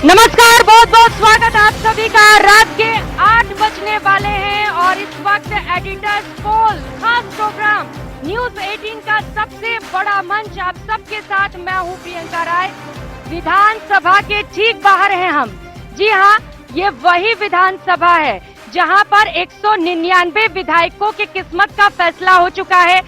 नमस्कार, बहुत बहुत स्वागत आप सभी का। रात के 8 बजने वाले हैं और इस वक्त एडिटर्स पोल खास प्रोग्राम न्यूज 18 का सबसे बड़ा मंच आप सबके साथ मैं हूं प्रियंका राय। विधानसभा के ठीक बाहर हैं हम। जी हां, ये वही विधानसभा है जहां पर 199 विधायकों की किस्मत का फैसला हो चुका है।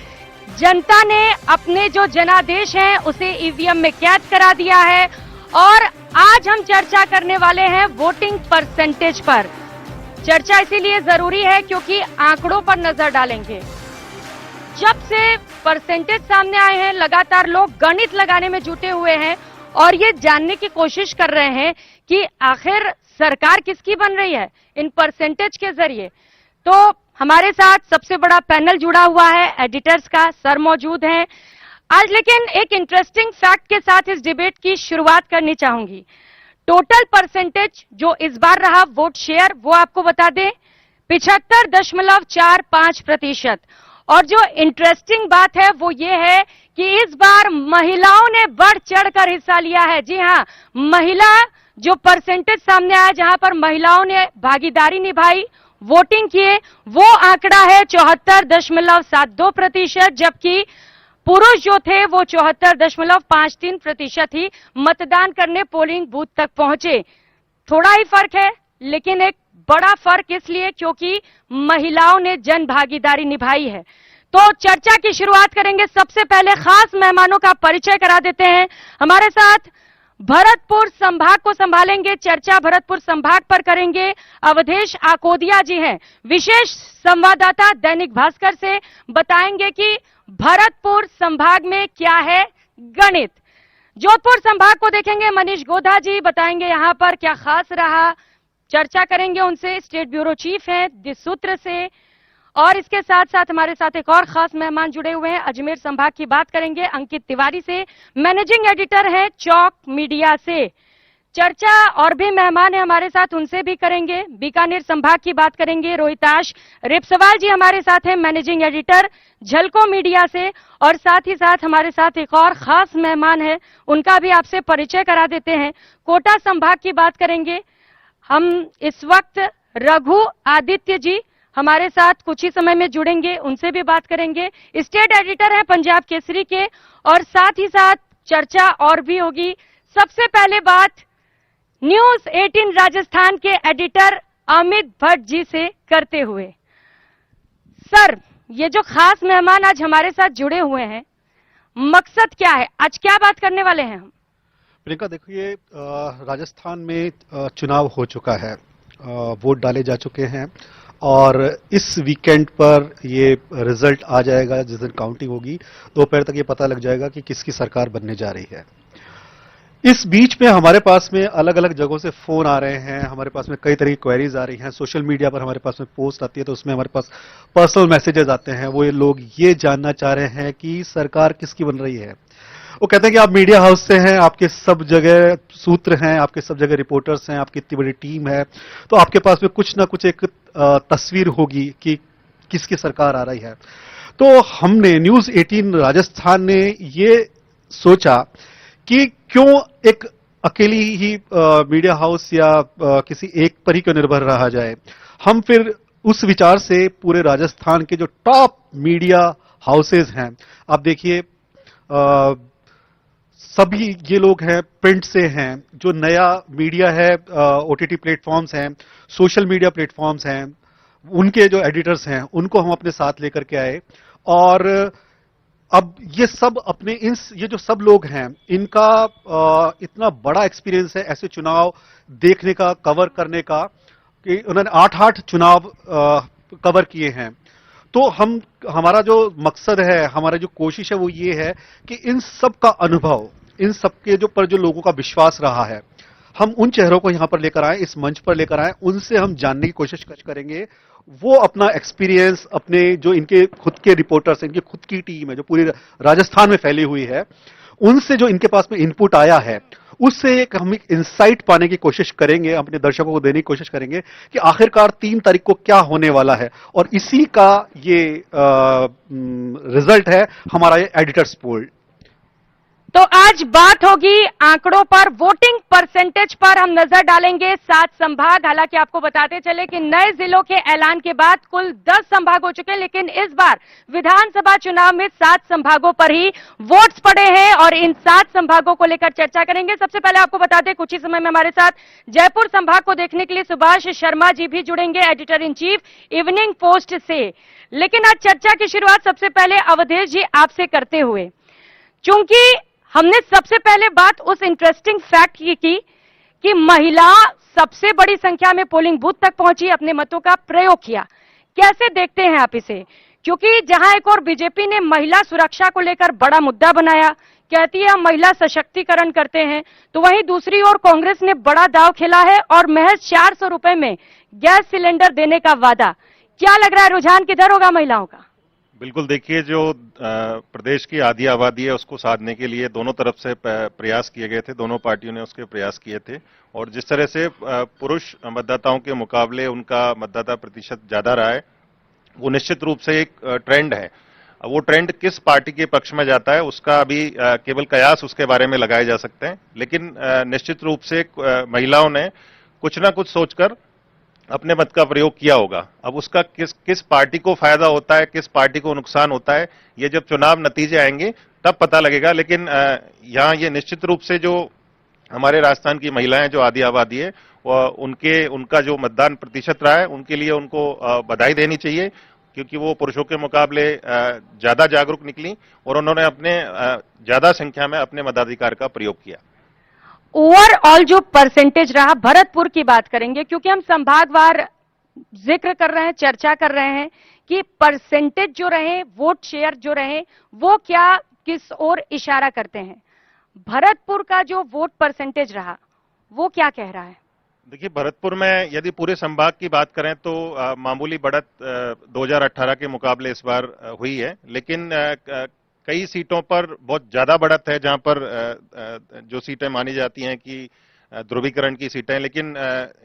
जनता ने अपने जो जनादेश हैं उसे ईवीएम में कैद करा दिया है और आज हम चर्चा करने वाले हैं वोटिंग परसेंटेज पर। चर्चा इसीलिए जरूरी है क्योंकि आंकड़ों पर नजर डालेंगे। जब से परसेंटेज सामने आए हैं लगातार लोग गणित लगाने में जुटे हुए हैं और ये जानने की कोशिश कर रहे हैं कि आखिर सरकार किसकी बन रही है इन परसेंटेज के जरिए। तो हमारे साथ सबसे बड़ा पैनल जुड़ा हुआ है, एडिटर्स का सर मौजूद हैं आज। लेकिन एक इंटरेस्टिंग फैक्ट के साथ इस डिबेट की शुरुआत करनी चाहूंगी। टोटल परसेंटेज जो इस बार रहा वोट शेयर वो आपको बता दें 75.45%। और जो इंटरेस्टिंग बात है वो ये है कि इस बार महिलाओं ने बढ़ चढ़कर हिस्सा लिया है। जी हां, महिला जो परसेंटेज सामने आया जहां पर महिलाओं ने भागीदारी निभाई, वोटिंग किए, वो आंकड़ा है 74.72%, जबकि पुरुष जो थे वो 74.53% ही मतदान करने पोलिंग बूथ तक पहुंचे। थोड़ा ही फर्क है लेकिन एक बड़ा फर्क इसलिए क्योंकि महिलाओं ने जन भागीदारी निभाई है। तो चर्चा की शुरुआत करेंगे। सबसे पहले खास मेहमानों का परिचय करा देते हैं। हमारे साथ भरतपुर संभाग को संभालेंगे, चर्चा भरतपुर संभाग पर करेंगे, अवधेश आकोदिया जी हैं, विशेष संवाददाता दैनिक भास्कर से। बताएंगे कि भरतपुर संभाग में क्या है गणित। जोधपुर संभाग को देखेंगे, मनीष गोधा जी बताएंगे यहां पर क्या खास रहा। चर्चा करेंगे उनसे, स्टेट ब्यूरो चीफ हैं दिसूत्र से। और इसके साथ साथ हमारे साथ एक और खास मेहमान जुड़े हुए हैं। अजमेर संभाग की बात करेंगे अंकित तिवारी से, मैनेजिंग एडिटर हैं चौक मीडिया से। चर्चा और भी मेहमान हैं हमारे साथ, उनसे भी करेंगे। बीकानेर संभाग की बात करेंगे, रोहिताश रेपसवाल जी हमारे साथ हैं, मैनेजिंग एडिटर झलको मीडिया से। और साथ ही साथ हमारे साथ एक और खास मेहमान है, उनका भी आपसे परिचय करा देते हैं। कोटा संभाग की बात करेंगे हम इस वक्त। रघु आदित्य जी हमारे साथ कुछ ही समय में जुड़ेंगे, उनसे भी बात करेंगे। स्टेट एडिटर हैं पंजाब केसरी के। और साथ ही साथ चर्चा और भी होगी। सबसे पहले बात न्यूज 18 राजस्थान के एडिटर अमित भट्ट जी से करते हुए। सर, ये जो खास मेहमान आज हमारे साथ जुड़े हुए हैं, मकसद क्या है, आज क्या बात करने वाले हैं हम? प्रियंका, देखिए राजस्थान में चुनाव हो चुका है, वोट डाले जा चुके हैं और इस वीकेंड पर ये रिजल्ट आ जाएगा। जिस दिन काउंटिंग होगी दोपहर तक ये पता लग जाएगा कि किसकी सरकार बनने जा रही है। इस बीच में हमारे पास में अलग अलग जगहों से फोन आ रहे हैं, हमारे पास में कई तरह की क्वेरीज आ रही हैं, सोशल मीडिया पर हमारे पास में पोस्ट आती है तो उसमें हमारे पास पर्सनल मैसेजेस आते हैं। वो ये लोग ये जानना चाह रहे हैं कि सरकार किसकी बन रही है। वो कहते हैं कि आप मीडिया हाउस से हैं, आपके सब जगह सूत्र हैं, आपके सब जगह रिपोर्टर्स हैं, आपकी इतनी बड़ी टीम है, तो आपके पास में कुछ ना कुछ एक तस्वीर होगी कि किसकी सरकार आ रही है। तो हमने न्यूज 18 राजस्थान ने ये सोचा कि क्यों एक अकेली ही मीडिया हाउस या किसी एक पर ही क्यों निर्भर रहा जाए। हम फिर उस विचार से पूरे राजस्थान के जो टॉप मीडिया हाउसेज हैं, आप देखिए सभी ये लोग हैं, प्रिंट से हैं, जो नया मीडिया है, ओटीटी प्लेटफॉर्म्स हैं, सोशल मीडिया प्लेटफॉर्म्स हैं, उनके जो एडिटर्स हैं उनको हम अपने साथ लेकर के आए। और अब ये सब अपने ये जो सब लोग हैं इनका इतना बड़ा एक्सपीरियंस है ऐसे चुनाव देखने का, कवर करने का, कि उन्होंने 8 चुनाव कवर किए हैं। तो हमारा जो मकसद है, हमारा जो कोशिश है वो ये है कि इन सब का अनुभव, इन सब के जो लोगों का विश्वास रहा है, हम उन चेहरों को यहां पर लेकर आए, इस मंच पर लेकर आए, उनसे हम जानने की कोशिश करेंगे। वो अपना एक्सपीरियंस, अपने जो इनके खुद के रिपोर्टर्स, इनकी खुद की टीम है जो पूरी राजस्थान में फैली हुई है, उनसे जो इनके पास में इनपुट आया है उससे हम एक इंसाइट पाने की कोशिश करेंगे, अपने दर्शकों को देने की कोशिश करेंगे कि आखिरकार 3 तारीख को क्या होने वाला है। और इसी का ये रिजल्ट है हमारा ये एडिटर्स पोल। तो आज बात होगी आंकड़ों पर, वोटिंग परसेंटेज पर हम नजर डालेंगे। 7 संभाग, हालांकि आपको बताते चले कि नए जिलों के ऐलान के बाद कुल 10 संभाग हो चुके हैं, लेकिन इस बार विधानसभा चुनाव में 7 संभागों पर ही वोट्स पड़े हैं और इन 7 संभागों को लेकर चर्चा करेंगे। सबसे पहले आपको बता दें, कुछ ही समय में हमारे साथ जयपुर संभाग को देखने के लिए सुभाष शर्मा जी भी जुड़ेंगे, editor in chief evening post से। लेकिन आज चर्चा की शुरुआत सबसे पहले अवधेश जी आपसे करते हुए, चूंकि हमने सबसे पहले बात उस इंटरेस्टिंग फैक्ट की कि महिला सबसे बड़ी संख्या में पोलिंग बूथ तक पहुंची, अपने मतों का प्रयोग किया। कैसे देखते हैं आप इसे? क्योंकि जहां एक और बीजेपी ने महिला सुरक्षा को लेकर बड़ा मुद्दा बनाया, कहती है हम महिला सशक्तिकरण करते हैं, तो वहीं दूसरी ओर कांग्रेस ने बड़ा दांव खेला है और महज 400 रुपए में गैस सिलेंडर देने का वादा। क्या लग रहा है, रुझान किधर होगा महिलाओं का? बिल्कुल, देखिए, जो प्रदेश की आधी आबादी है उसको साधने के लिए दोनों तरफ से प्रयास किए गए थे, दोनों पार्टियों ने उसके प्रयास किए थे। और जिस तरह से पुरुष मतदाताओं के मुकाबले उनका मतदाता प्रतिशत ज्यादा रहा है, वो निश्चित रूप से एक ट्रेंड है। वो ट्रेंड किस पार्टी के पक्ष में जाता है उसका अभी केवल कयास उसके बारे में लगाए जा सकते हैं, लेकिन निश्चित रूप से महिलाओं ने कुछ ना कुछ सोचकर अपने मत का प्रयोग किया होगा। अब उसका किस पार्टी को फायदा होता है, किस पार्टी को नुकसान होता है, ये जब चुनाव नतीजे आएंगे तब पता लगेगा। लेकिन यहाँ ये निश्चित रूप से जो हमारे राजस्थान की महिलाएं जो आधी आबादी है, उनका जो मतदान प्रतिशत रहा है, उनके लिए उनको बधाई देनी चाहिए, क्योंकि वो पुरुषों के मुकाबले ज्यादा जागरूक निकली और उन्होंने अपने ज्यादा संख्या में अपने मताधिकार का प्रयोग किया। ओवरऑल जो परसेंटेज रहा, भरतपुर की बात करेंगे क्योंकि हम संभागवार जिक्र कर रहे हैं, चर्चा कर रहे हैं कि परसेंटेज जो रहे, वोट शेयर जो रहे, वो क्या किस ओर इशारा करते हैं। भरतपुर का जो वोट परसेंटेज रहा वो क्या कह रहा है? देखिए, भरतपुर में यदि पूरे संभाग की बात करें तो मामूली बढ़त 2018 के मुकाबले इस बार हुई है, लेकिन कई सीटों पर बहुत ज्यादा बढ़त है, जहां पर जो सीटें मानी जाती हैं कि ध्रुवीकरण की सीटें। लेकिन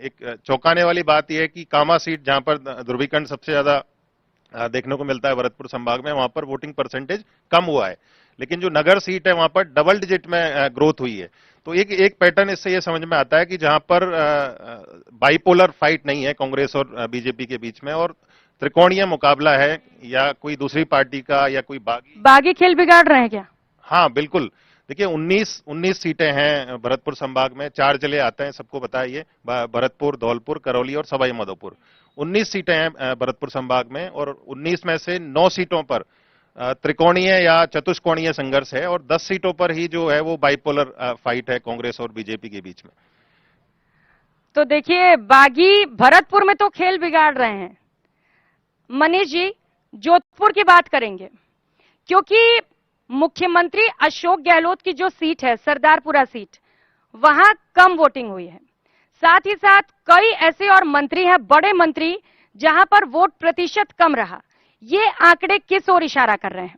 एक चौंकाने वाली बात यह है कि कामा सीट, जहां पर ध्रुवीकरण सबसे ज्यादा देखने को मिलता है भरतपुर संभाग में, वहां पर वोटिंग परसेंटेज कम हुआ है। लेकिन जो नगर सीट है वहां पर डबल डिजिट में ग्रोथ हुई है। तो एक पैटर्न इससे यह समझ में आता है कि जहां पर बाइपोलर फाइट नहीं है कांग्रेस और बीजेपी के बीच में, और त्रिकोणीय मुकाबला है, या कोई दूसरी पार्टी का या कोई बागी खेल बिगाड़ रहे हैं क्या? हाँ, बिल्कुल। देखिए, 19 सीटें हैं भरतपुर संभाग में, 4 जिले आते हैं, सबको बताइए, भरतपुर, धौलपुर, करौली और सवाई माधोपुर। 19 सीटें हैं भरतपुर संभाग में, और 19 में से 9 सीटों पर त्रिकोणीय या चतुष्कोणीय संघर्ष है, और 10 सीटों पर ही जो है वो बाइपोलर फाइट है कांग्रेस और बीजेपी के बीच में। तो देखिए, बागी भरतपुर में तो खेल बिगाड़ रहे हैं। मनीष जी, जोधपुर की बात करेंगे क्योंकि मुख्यमंत्री अशोक गहलोत की जो सीट है, सरदारपुरा सीट, वहां कम वोटिंग हुई है। साथ ही साथ कई ऐसे और मंत्री हैं, बड़े मंत्री, जहां पर वोट प्रतिशत कम रहा। ये आंकड़े किस ओर इशारा कर रहे हैं?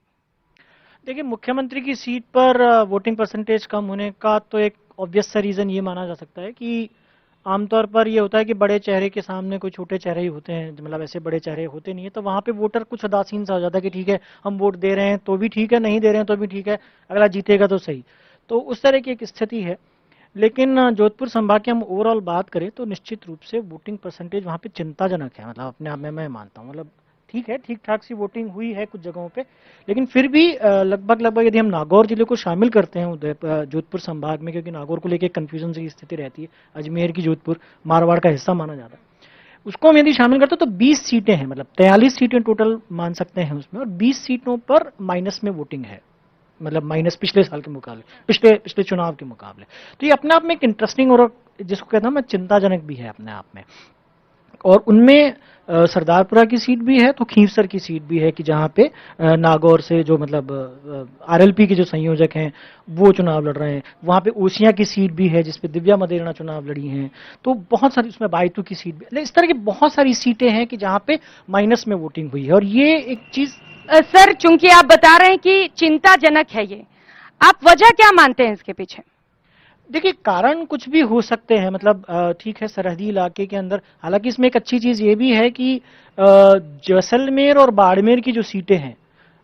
देखिए, मुख्यमंत्री की सीट पर वोटिंग परसेंटेज कम होने का तो एक ऑब्वियस सा रीजन ये माना जा सकता है कि आमतौर पर ये होता है कि बड़े चेहरे के सामने कोई छोटे चेहरे ही होते हैं, मतलब ऐसे बड़े चेहरे होते नहीं है, तो वहां पे वोटर कुछ उदासीन सा हो जाता है कि ठीक है, हम वोट दे रहे हैं तो भी ठीक है, नहीं दे रहे हैं तो भी ठीक है, अगला जीतेगा तो सही। तो उस तरह की एक स्थिति है। लेकिन जोधपुर संभाग की हम ओवरऑल बात करें तो निश्चित रूप से वोटिंग परसेंटेज वहां पे चिंताजनक है। मतलब अपने आप में मैं मानता हूँ, मतलब ठीक है, ठीक ठाक सी वोटिंग हुई है कुछ जगहों पे, लेकिन फिर भी लगभग यदि हम नागौर जिले को शामिल करते हैं जोधपुर संभाग में, क्योंकि नागौर को लेकर कंफ्यूजन की स्थिति रहती है, अजमेर की जोधपुर मारवाड़ का हिस्सा माना जाता है, उसको हम यदि शामिल करते हैं तो 20 सीटें हैं, मतलब 43 सीटें टोटल मान सकते हैं उसमें, और 20 सीटों पर माइनस में वोटिंग है, मतलब माइनस पिछले साल के मुकाबले, पिछले चुनाव के मुकाबले। तो ये अपने आप में एक इंटरेस्टिंग और जिसको कहता हूं मैं चिंताजनक भी है अपने आप में। और उनमें सरदारपुरा की सीट भी है, तो खींवसर की सीट भी है कि जहां पे नागौर से जो मतलब आरएलपी के जो संयोजक हैं वो चुनाव लड़ रहे हैं। वहां पे ओसिया की सीट भी है जिसपे दिव्या मदेरणा चुनाव लड़ी हैं। तो बहुत सारी, उसमें बायतू की सीट भी, इस तरह की बहुत सारी सीटें हैं कि जहां पे माइनस में वोटिंग हुई है। और ये एक चीज सर, चूंकि आप बता रहे हैं कि चिंताजनक है ये, आप वजह क्या मानते हैं इसके पीछे? देखिए, कारण कुछ भी हो सकते हैं, मतलब ठीक है, सरहदी इलाके के अंदर, हालांकि इसमें एक अच्छी चीज ये भी है कि जैसलमेर और बाड़मेर की जो सीटें हैं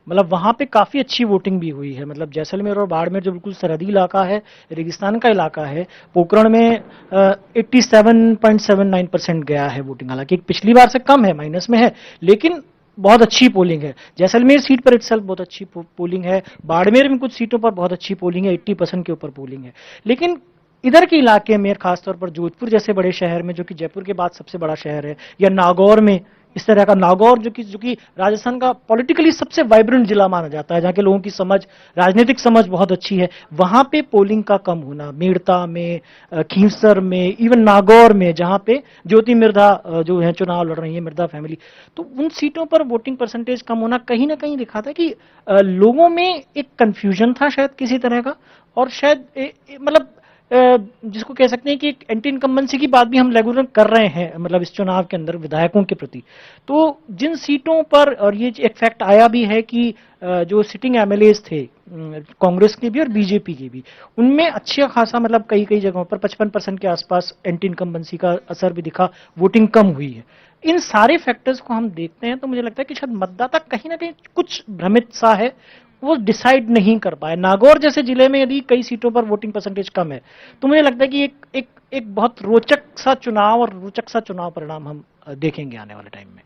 मतलब वहां पे काफी अच्छी वोटिंग भी हुई है। मतलब जैसलमेर और बाड़मेर जो बिल्कुल सरहदी इलाका है, रेगिस्तान का इलाका है, पोखरण में 87.79% गया है वोटिंग। हालांकि पिछली बार से कम है, माइनस में है, लेकिन बहुत अच्छी पोलिंग है। जैसलमेर सीट पर इटसेल्फ बहुत अच्छी पोलिंग है। बाड़मेर में कुछ सीटों पर बहुत अच्छी पोलिंग है, 80% के ऊपर पोलिंग है। लेकिन इधर के इलाके में, खासतौर पर जोधपुर जैसे बड़े शहर में, जो कि जयपुर के बाद सबसे बड़ा शहर है, या नागौर में, इस तरह का नागौर जो कि राजस्थान का पॉलिटिकली सबसे वाइब्रेंट जिला माना जाता है, जहां के लोगों की समझ, राजनीतिक समझ बहुत अच्छी है, वहां पे पोलिंग का कम होना, मेड़ता में, खींवसर में, इवन नागौर में, जहां पे ज्योति मिर्धा जो है चुनाव लड़ रही है, मिर्धा फैमिली, तो उन सीटों पर वोटिंग परसेंटेज कम होना कहीं ना कहीं दिखाता है कि लोगों में एक कंफ्यूजन था शायद किसी तरह का, और शायद मतलब जिसको कह सकते हैं कि एक एंटी इनकम्बेंसी की बात भी हम रेगुलर कर रहे हैं, मतलब इस चुनाव के अंदर विधायकों के प्रति। तो जिन सीटों पर, और ये एक फैक्ट आया भी है कि जो सिटिंग एमएलएज थे कांग्रेस के भी और बीजेपी के भी, उनमें अच्छा खासा, मतलब कई कई जगहों पर 55% के आसपास एंटी इनकम्बेंसी का असर भी दिखा, वोटिंग कम हुई है। इन सारे फैक्टर्स को हम देखते हैं तो मुझे लगता है कि शायद मतदाता कहीं ना कहीं कुछ भ्रमित सा है, वो डिसाइड नहीं कर पाए। नागौर जैसे जिले में यदि कई सीटों पर वोटिंग परसेंटेज कम है, तो मुझे लगता है कि एक बहुत रोचक सा चुनाव और रोचक सा चुनाव परिणाम हम देखेंगे आने वाले टाइम में।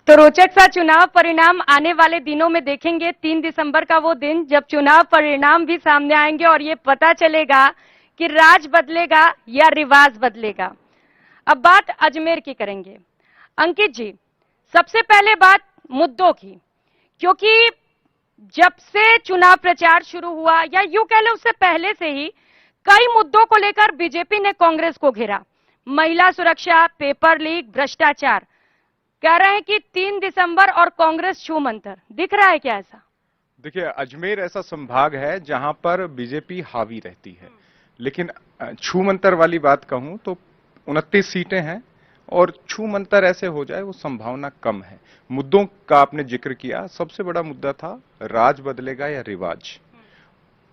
तो रोचक सा चुनाव परिणाम आने वाले दिनों में देखेंगे। 3 दिसंबर का वो दिन जब चुनाव परिणाम भी सामने आएंगे और ये पता चलेगा कि राज बदलेगा या रिवाज बदलेगा। अब बात अजमेर की करेंगे। अंकित जी, सबसे पहले बात मुद्दों की, क्योंकि जब से चुनाव प्रचार शुरू हुआ, या यूं कह लो उससे पहले से ही, कई मुद्दों को लेकर बीजेपी ने कांग्रेस को घेरा। महिला सुरक्षा, पेपर लीक, भ्रष्टाचार। कह रहे हैं कि 3 दिसंबर और कांग्रेस छू मंतर। दिख रहा है क्या ऐसा? देखिए, अजमेर ऐसा संभाग है जहां पर बीजेपी हावी रहती है, लेकिन छू मंतर वाली बात कहूं तो 29 सीटें हैं और छू मंतर ऐसे हो जाए वो संभावना कम है। मुद्दों का आपने जिक्र किया, सबसे बड़ा मुद्दा था राज बदलेगा या रिवाज।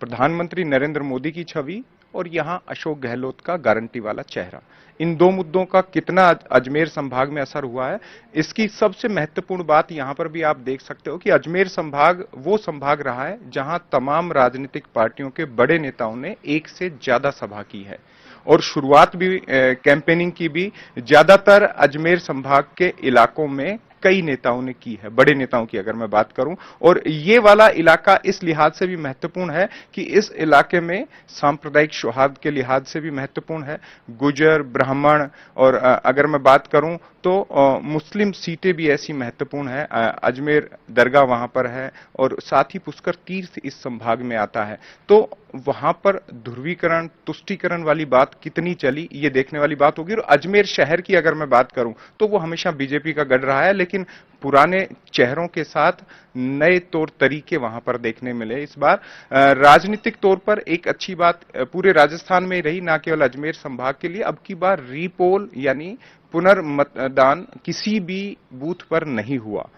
प्रधानमंत्री नरेंद्र मोदी की छवि और यहां अशोक गहलोत का गारंटी वाला चेहरा, इन दो मुद्दों का कितना अजमेर संभाग में असर हुआ है, इसकी सबसे महत्वपूर्ण बात यहां पर भी आप देख सकते हो कि अजमेर संभाग वो संभाग रहा है जहां तमाम राजनीतिक पार्टियों के बड़े नेताओं ने एक से ज्यादा सभा की है, और शुरुआत भी कैंपेनिंग की भी ज्यादातर अजमेर संभाग के इलाकों में कई नेताओं ने की है, बड़े नेताओं की अगर मैं बात करूं। और ये वाला इलाका इस लिहाज से भी महत्वपूर्ण है कि इस इलाके में सांप्रदायिक सौहार्द के लिहाज से भी महत्वपूर्ण है। गुजर, ब्राह्मण और अगर मैं बात करूं तो मुस्लिम सीटें भी ऐसी महत्वपूर्ण है। अजमेर दरगाह वहां पर है और साथ ही पुष्कर तीर्थ इस संभाग में आता है, तो वहां पर ध्रुवीकरण, तुष्टीकरण वाली बात कितनी चली, ये देखने वाली बात होगी। और अजमेर शहर की अगर मैं बात करूं तो वो हमेशा बीजेपी का गढ़ रहा है, लेकिन पुराने चेहरों के साथ नए तौर तरीके वहां पर देखने मिले। इस बार राजनीतिक तौर पर एक अच्छी बात पूरे राजस्थान में रही, ना केवल अजमेर संभाग के लिए। अब की बार रीपोल यानी पुनर्मतदान किसी भी बूथ पर नहीं हुआ।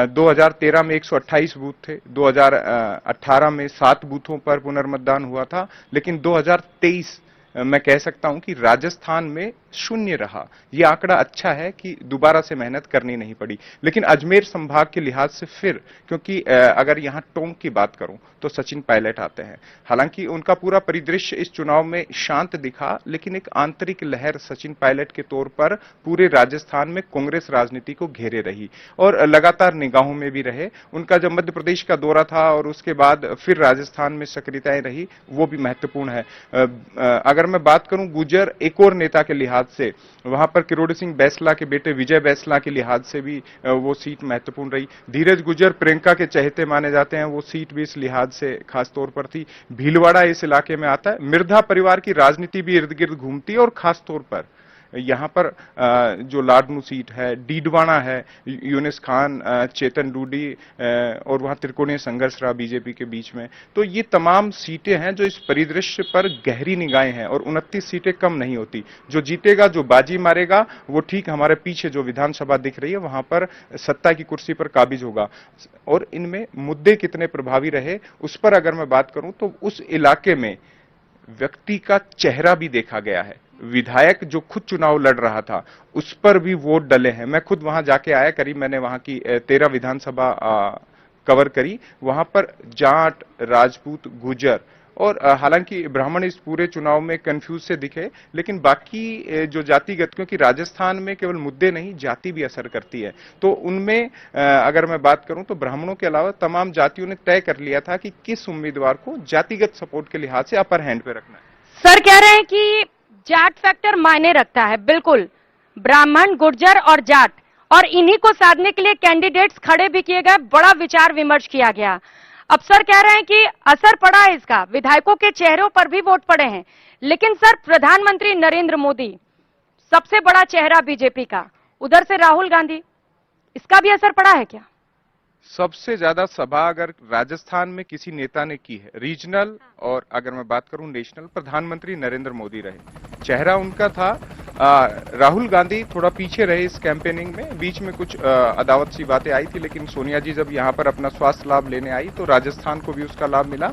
2013 में 128 बूथ थे, 2018 में 7 बूथों पर पुनर्मतदान हुआ था, लेकिन 2023 मैं कह सकता हूं कि राजस्थान में शून्य रहा। यह आंकड़ा अच्छा है कि दोबारा से मेहनत करनी नहीं पड़ी। लेकिन अजमेर संभाग के लिहाज से फिर, क्योंकि अगर यहां टोंक की बात करूं तो सचिन पायलट आते हैं। हालांकि उनका पूरा परिदृश्य इस चुनाव में शांत दिखा, लेकिन एक आंतरिक लहर सचिन पायलट के तौर पर पूरे राजस्थान में कांग्रेस राजनीति को घेरे रही और लगातार निगाहों में भी रहे। उनका जब मध्य प्रदेश का दौरा था और उसके बाद फिर राजस्थान में सक्रियताएं रही, वो भी महत्वपूर्ण है। अगर मैं बात करूं गुजर एक और नेता के लिहाज से, वहां पर किरोड़ी सिंह बैसला के बेटे विजय बैसला के लिहाज से भी वो सीट महत्वपूर्ण रही। धीरज गुजर प्रियंका के चहेते माने जाते हैं, वो सीट भी इस लिहाज से खास तौर पर थी। भीलवाड़ा इस इलाके में आता है। मिर्धा परिवार की राजनीति भी इर्द गिर्द घूमती है और खास तौर पर यहां पर जो लाडनू सीट है, डीडवाना है, यूनिस खान, चेतन डूडी और वहां त्रिकोणीय संघर्ष रहा बीजेपी के बीच में। तो ये तमाम सीटें हैं जो इस परिदृश्य पर गहरी निगाहें हैं और 29 सीटें कम नहीं होती। जो जीतेगा, जो बाजी मारेगा, वो ठीक हमारे पीछे जो विधानसभा दिख रही है वहां पर सत्ता की कुर्सी पर काबिज होगा। और इनमें मुद्दे कितने प्रभावी रहे उस पर अगर मैं बात करूं तो उस इलाके में व्यक्ति का चेहरा भी देखा गया है। विधायक जो खुद चुनाव लड़ रहा था उस पर भी वोट डले हैं। मैं खुद वहां जाके आया, करीब मैंने वहां की 13 विधानसभा कवर करी, वहां पर जाट, राजपूत, गुर्जर और हालांकि ब्राह्मण इस पूरे चुनाव में कंफ्यूज से दिखे, लेकिन बाकी जो जातिगत, क्योंकि राजस्थान में केवल मुद्दे नहीं जाति भी असर करती है, तो उनमें अगर मैं बात करूं तो ब्राह्मणों के अलावा तमाम जातियों ने तय कर लिया था कि किस उम्मीदवार को जातिगत सपोर्ट के लिहाज से अपर हैंड पे रखना है। सर कह रहे हैं कि जाट फैक्टर मायने रखता है, बिल्कुल, ब्राह्मण, गुर्जर और जाट, और इन्हीं को साधने के लिए कैंडिडेट्स खड़े भी किए गए, बड़ा विचार विमर्श किया गया। अब सर कह रहे हैं कि असर पड़ा है इसका, विधायकों के चेहरों पर भी वोट पड़े हैं, लेकिन सर प्रधानमंत्री नरेंद्र मोदी सबसे बड़ा चेहरा बीजेपी का, उधर से राहुल गांधी, इसका भी असर पड़ा है क्या? सबसे ज्यादा सभा अगर राजस्थान में किसी नेता ने की है, रीजनल और अगर मैं बात करूं नेशनल, प्रधानमंत्री नरेंद्र मोदी रहे। चेहरा उनका था। राहुल गांधी थोड़ा पीछे रहे इस कैंपेनिंग में, बीच में कुछ अदावत सी बातें आई थी, लेकिन सोनिया जी जब यहां पर अपना स्वास्थ्य लाभ लेने आई तो राजस्थान को भी उसका लाभ मिला।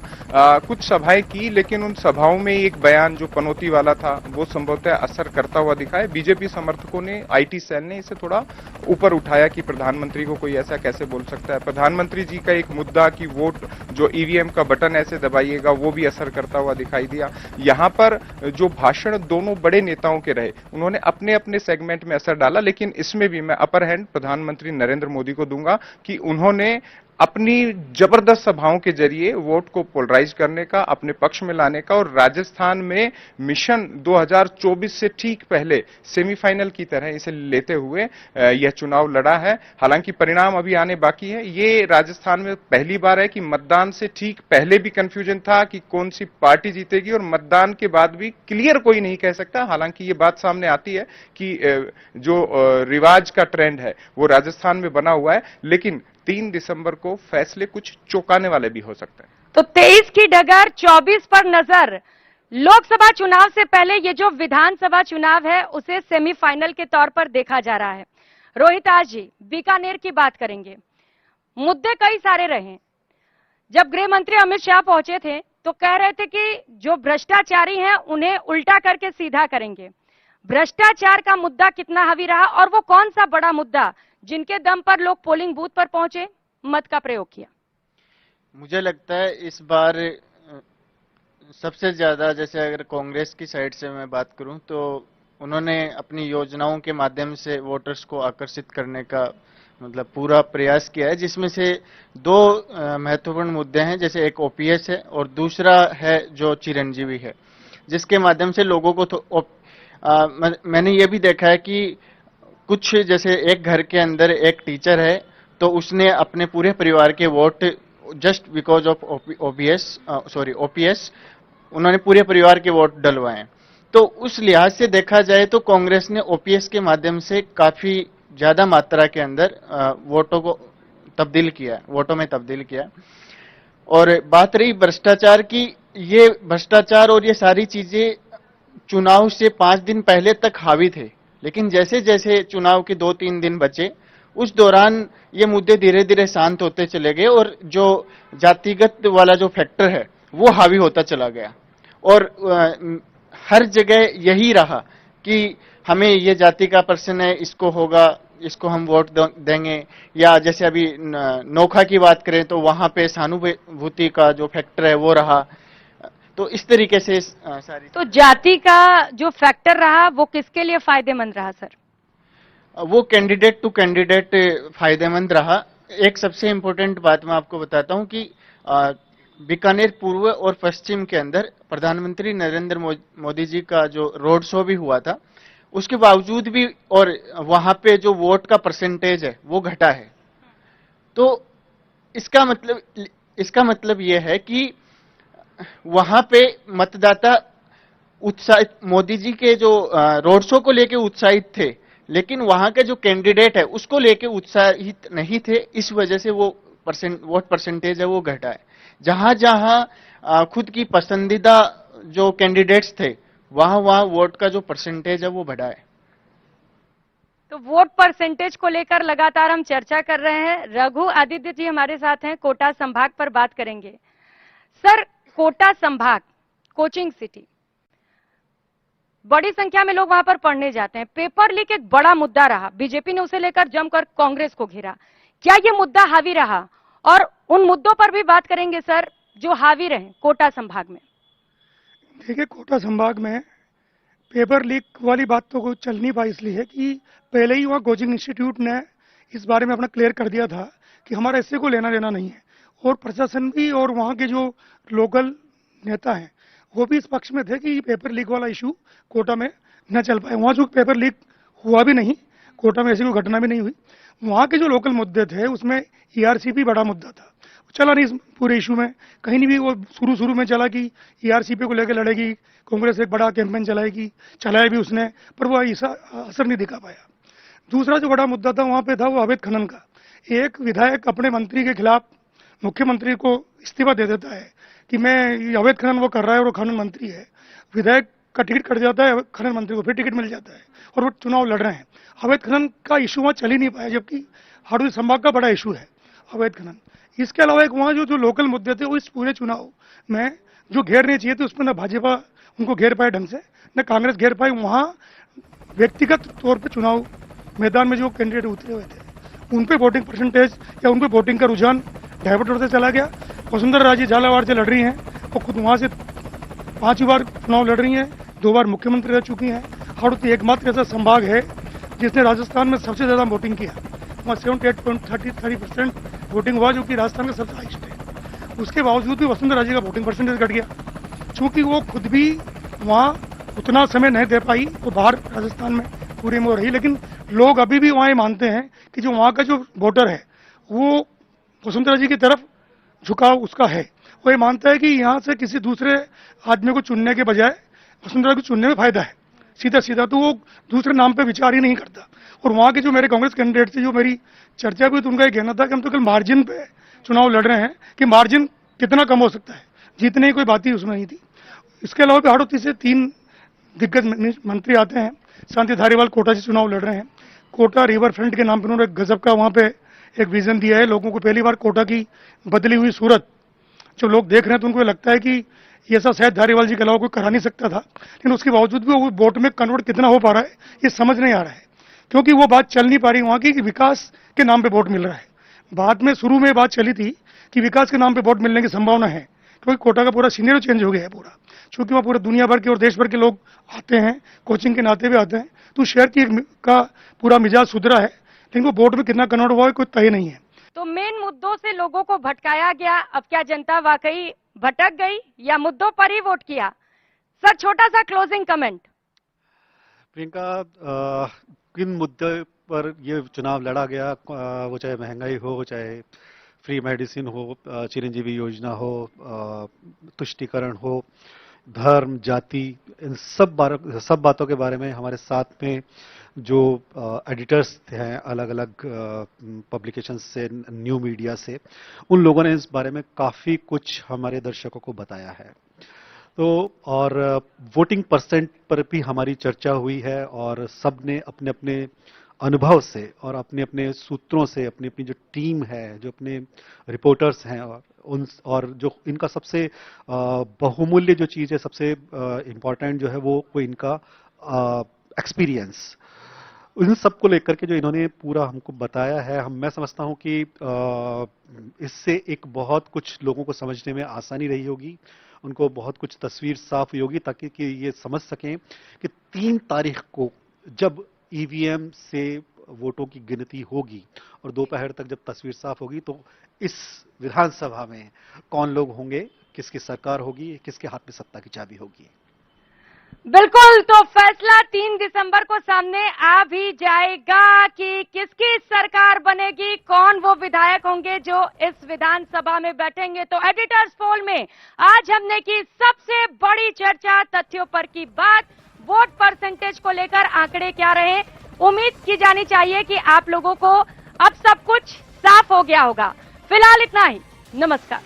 कुछ सभाएं की, लेकिन उन सभाओं में एक बयान जो पनौती वाला था वो संभवतः असर करता हुआ दिखा है। बीजेपी समर्थकों ने, आईटी सेल ने इसे थोड़ा ऊपर उठाया कि प्रधानमंत्री को कोई ऐसा कैसे बोल सकता है। प्रधानमंत्री जी का एक मुद्दा कि वोट जो ईवीएम का बटन ऐसे दबाइएगा, वो भी असर करता हुआ दिखाई दिया। यहां पर जो भाषण दोनों बड़े नेताओं के रहे, उन्होंने अपने अपने सेगमेंट में असर डाला, लेकिन इसमें भी मैं अपर हैंड प्रधानमंत्री नरेंद्र मोदी को दूंगा कि उन्होंने अपनी जबरदस्त सभाओं के जरिए वोट को पोलराइज करने का, अपने पक्ष में लाने का, और राजस्थान में मिशन 2024 से ठीक पहले सेमीफाइनल की तरह इसे लेते हुए यह चुनाव लड़ा है। हालांकि परिणाम अभी आने बाकी है। ये राजस्थान में पहली बार है कि मतदान से ठीक पहले भी कंफ्यूजन था कि कौन सी पार्टी जीतेगी, और मतदान के बाद भी क्लियर कोई नहीं कह सकता। हालांकि ये बात सामने आती है कि जो रिवाज का ट्रेंड है वो राजस्थान में बना हुआ है, लेकिन 3 दिसंबर को फैसले कुछ चौंकाने वाले भी हो सकते हैं। तो 23 की डगर, 24 पर नजर। लोकसभा चुनाव से पहले ये जो विधानसभा चुनाव है उसे सेमीफाइनल के तौर पर देखा जा रहा है। रोहिताज जी, बीकानेर की बात करेंगे। मुद्दे कई सारे रहे। जब गृह मंत्री अमित शाह पहुंचे थे तो कह रहे थे कि जो भ्रष्टाचारी हैं उन्हें उल्टा करके सीधा करेंगे। भ्रष्टाचार का मुद्दा कितना हावी रहा, और वो कौन सा बड़ा मुद्दा जिनके दम पर लोग पोलिंग बूथ पर पहुंचे, मत का प्रयोग किया? मुझे लगता है इस बार सबसे ज्यादा, जैसे अगर कांग्रेस की साइड से मैं बात करूं तो उन्होंने अपनी योजनाओं के माध्यम से वोटर्स को आकर्षित करने का मतलब पूरा प्रयास किया है, जिसमें से 2 महत्वपूर्ण मुद्दे हैं। जैसे एक ओपीएस है और दूसरा है जो चिरंजीवी है, जिसके माध्यम से लोगों को मैंने ये भी देखा है कि कुछ, जैसे एक घर के अंदर एक टीचर है तो उसने अपने पूरे परिवार के vote just because of OPS उन्होंने पूरे परिवार के वोट डलवाए। तो उस लिहाज से देखा जाए तो कांग्रेस ने ओपीएस के माध्यम से काफी ज्यादा मात्रा के अंदर वोटों में तब्दील किया। और बात रही भ्रष्टाचार की, ये भ्रष्टाचार और ये सारी चीजें चुनाव से 5 दिन पहले तक हावी थे, लेकिन जैसे जैसे चुनाव के 2-3 दिन बचे उस दौरान ये मुद्दे धीरे धीरे शांत होते चले गए, और जो जातिगत वाला जो फैक्टर है वो हावी होता चला गया। और हर जगह यही रहा कि हमें ये जाति का प्रश्न है, इसको होगा, इसको हम वोट देंगे। या जैसे अभी नोखा की बात करें तो वहां पे सहानुभूति का जो फैक्टर है वो रहा। तो इस तरीके से सारी, तो जाति का जो फैक्टर रहा वो किसके लिए फायदेमंद रहा सर? वो कैंडिडेट टू कैंडिडेट फायदेमंद रहा। एक सबसे इंपॉर्टेंट बात मैं आपको बताता हूं कि बीकानेर पूर्व और पश्चिम के अंदर प्रधानमंत्री नरेंद्र मोदी जी का जो रोड शो भी हुआ था, उसके बावजूद भी और वहां पे जो वोट का परसेंटेज है वो घटा है। तो इसका मतलब यह है कि वहां पे मतदाता उत्साहित, मोदी जी के जो रोड शो को लेके उत्साहित थे, लेकिन वहां के जो कैंडिडेट है उसको लेके उत्साहित नहीं थे। इस वजह से वो वोट परसेंटेज है वो घटा है। जहां जहां खुद की पसंदीदा जो कैंडिडेट्स थे वहां वहां वोट का जो परसेंटेज है वो बढ़ा है। तो वोट परसेंटेज को लेकर लगातार हम चर्चा कर रहे हैं। रघु आदित्य जी हमारे साथ हैं, कोटा संभाग पर बात करेंगे। सर, कोटा संभाग, कोचिंग सिटी, बड़ी संख्या में लोग वहां पर पढ़ने जाते हैं। पेपर लीक एक बड़ा मुद्दा रहा, बीजेपी ने उसे लेकर जमकर कांग्रेस को घेरा। क्या ये मुद्दा हावी रहा और उन मुद्दों पर भी बात करेंगे सर जो हावी रहे कोटा संभाग में। देखिए, कोटा संभाग में पेपर लीक वाली बात तो कोई चल नहीं पाई, इसलिए कि पहले ही वहाँ कोचिंग इंस्टीट्यूट ने इस बारे में अपना क्लियर कर दिया था कि हमारा इससे कोई लेना देना नहीं है, और प्रशासन भी और वहाँ के जो लोकल नेता हैं वो भी इस पक्ष में थे कि पेपर लीक वाला इशू कोटा में न चल पाए। वहाँ जो पेपर लीक हुआ भी नहीं, कोटा में ऐसी कोई घटना भी नहीं हुई। वहाँ के जो लोकल मुद्दे थे उसमें ईआरसीपी बड़ा मुद्दा था, चला नहीं इस पूरे इशू में कहीं नहीं भी। वो शुरू में चला कि ईआरसीपी को लेकर लड़ेगी कांग्रेस, एक बड़ा कैंपेन चलाएगी, चलाया भी उसने, पर वो ऐसा असर नहीं दिखा पाया। दूसरा जो बड़ा मुद्दा था वहाँ पे था वो अवैध खनन का। एक विधायक अपने मंत्री के खिलाफ मुख्यमंत्री को इस्तीफा दे देता है कि मैं ये अवैध खनन वो कर रहा है, और वो खनन मंत्री है। विधायक का टिकट कट जाता है, खनन मंत्री को फिर टिकट मिल जाता है और वो चुनाव लड़ रहे हैं। अवैध खनन का इशू वहाँ चल ही नहीं पाया, जबकि हरदोई संभाग का बड़ा इशू है अवैध खनन। इसके अलावा एक वहाँ जो लोकल मुद्दे थे वो इस पूरे चुनाव में जो घेरने चाहिए थे उसमें न भाजपा उनको घेर पाए ढंग से, न कांग्रेस घेर पाई। वहाँ व्यक्तिगत तौर पर चुनाव मैदान में जो कैंडिडेट उतरे हुए थे उन पे वोटिंग परसेंटेज या उन पे वोटिंग का रुझान डाइवर्ट होते चला गया। वसुंधरा राजे झालावाड़ से लड़ रही हैं और खुद वहाँ से 5 बार चुनाव लड़ रही हैं, 2 बार मुख्यमंत्री रह चुकी हैं। हाड़ौती एकमात्र ऐसा संभाग है जिसने राजस्थान में सबसे ज़्यादा वोटिंग किया, वहाँ 78.33% वोटिंग हुआ, जो कि राजस्थान का सबसे हाईएस्ट है। उसके बावजूद भी वसुंधरा राजे का वोटिंग परसेंटेज घट गया, चूँकि वो खुद भी वहाँ उतना समय नहीं दे पाई, वो बाहर राजस्थान में पूरे में हो रही। लेकिन लोग अभी भी वहाँ ये मानते हैं कि जो वहाँ का जो वोटर है वो वसुंधरा जी की तरफ झुकाव उसका है। वो ये मानता है कि यहाँ से किसी दूसरे आदमी को चुनने के बजाय वसुंधरा को चुनने में फायदा है, सीधा सीधा। तो वो दूसरे नाम पे विचार ही नहीं करता। और वहाँ के जो मेरे कांग्रेस कैंडिडेट थे, जो मेरी चर्चा भी, तो उनका ये कहना था कि हम तो कल मार्जिन पे चुनाव लड़ रहे हैं, कि मार्जिन कितना कम हो सकता है, जीतने की कोई बात ही उसमें नहीं थी। इसके अलावा भी हाड़ौती से 3 दिग्गज मंत्री आते हैं। शांति धारीवाल कोटा से चुनाव लड़ रहे हैं। कोटा रिवर फ्रंट के नाम पर उन्होंने गजब का वहाँ पे एक विजन दिया है। लोगों को पहली बार कोटा की बदली हुई सूरत जो लोग देख रहे हैं तो उनको लगता है कि ये सब शायद धारीवाल जी के अलावा कोई करा नहीं सकता था, लेकिन उसके बावजूद भी वो वोट में कन्वर्ट कितना हो पा रहा है ये समझ नहीं आ रहा है, क्योंकि वो बात चल नहीं पा रही वहाँ की कि विकास के नाम पे वोट मिल रहा है। बाद में शुरू में बात चली थी कि विकास के नाम पे वोट मिलने की संभावना है, क्योंकि कोटा का पूरा सीनियर चेंज हो गया है पूरा, क्योंकि वहाँ पूरे दुनिया भर के और देश भर के लोग आते हैं, कोचिंग के नाते भी आते हैं। तो शहर की का पूरा मिजाज सुधरा है, लेकिन वो वोट में कितना कन्वर्ट हुआ है कोई तय नहीं है। तो मेन मुद्दों से लोगों को भटकाया गया। अब क्या जनता वाकई भटक गई या मुद्दों पर ही वोट किया? सर, छोटा सा क्लोजिंग कमेंट। प्रियंका, किन मुद्दे पर ये चुनाव लड़ा गया, वो चाहे महंगाई हो, चाहे फ्री मेडिसिन हो, चिरंजीवी योजना हो, तुष्टीकरण हो, धर्म, जाति, इन सब बातों के बारे में हमारे साथ में जो एडिटर्स हैं अलग अलग पब्लिकेशंस से, न्यू मीडिया से, उन लोगों ने इस बारे में काफ़ी कुछ हमारे दर्शकों को बताया है। तो और वोटिंग परसेंट पर भी हमारी चर्चा हुई है और सब ने अपने अपने अनुभव से और अपने अपने सूत्रों से, अपनी अपनी जो टीम है, जो अपने रिपोर्टर्स हैं और जो इनका सबसे बहुमूल्य जो चीज़ है, सबसे इम्पॉर्टेंट जो है वो इनका एक्सपीरियंस, इन सब को लेकर के जो इन्होंने पूरा हमको बताया है, मैं समझता हूं कि इससे एक बहुत कुछ लोगों को समझने में आसानी रही होगी, उनको बहुत कुछ तस्वीर साफ हुई होगी, ताकि कि ये समझ सकें कि 3 तारीख को जब ईवीएम से वोटों की गिनती होगी और दोपहर तक जब तस्वीर साफ होगी तो इस विधानसभा में कौन लोग होंगे, किसकी सरकार होगी, किसके हाथ में सत्ता की चाबी होगी। बिल्कुल, तो फैसला 3 दिसंबर को सामने आ भी जाएगा कि किसकी सरकार बनेगी, कौन वो विधायक होंगे जो इस विधानसभा में बैठेंगे। तो एडिटर्स पोल में आज हमने की सबसे बड़ी चर्चा, तथ्यों पर की बात, वोट परसेंटेज को लेकर आंकड़े क्या रहे। उम्मीद की जानी चाहिए कि आप लोगों को अब सब कुछ साफ हो गया होगा। फिलहाल इतना ही, नमस्कार।